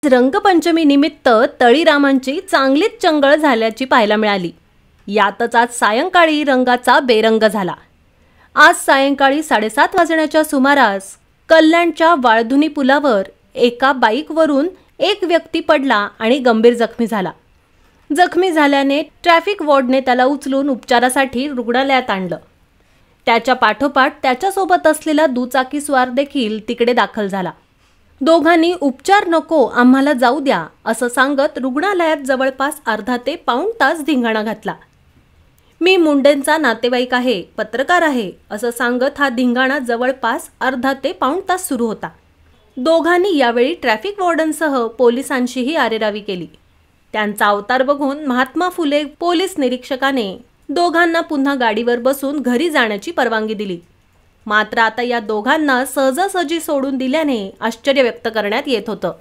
रंगपंचमी निमित्त तळीरामांची चांगलीच चंगळ झाल्याची पाहायला मिळाली। यातच आज सायंकाळी रंगाचा बेरंग झाला। आज सायंकाळी 7:30 वाजण्याच्या सुमारास कल्याणच्या वाळधुनी पुलावर एका बाईकवरून एक व्यक्ती पडला आणि गंभीर जखमी झाला। जखमी झाल्याने ट्रॅफिक वॉर्डने त्याला उचलून उपचारासाठी रुग्णालयात आणलं। त्याच्या पाठोपाठ त्याच्यासोबत असलेला दुचाकीस्वार देखील तिकडे दाखल झाला। दोघांनी उपचार नको, आम्हाला जाऊ द्या असं सांगत रुग्णालयात जवळपास अर्धा ते पाऊण तास धिंगाणा घातला। मी मुंडेंचा नातेवाईक आहे, पत्रकार आहे असं सांगत हा धिंगाणा जवळपास अर्धा ते पाऊण तास सुरू होता। दोघांनी यावेळी ट्रॅफिक वॉर्डनसह पोलिसांशीही आरेरावी केली। त्यांचा अवतार बघून महात्मा फुले पोलीस निरीक्षकाने दोघांना पुन्हा गाडीवर बसून घरी जाण्याची परवानगी दिली। मात्र आता या दोघांना सहजासहजी सोडून दिल्याने आश्चर्य व्यक्त करण्यात येत होतं।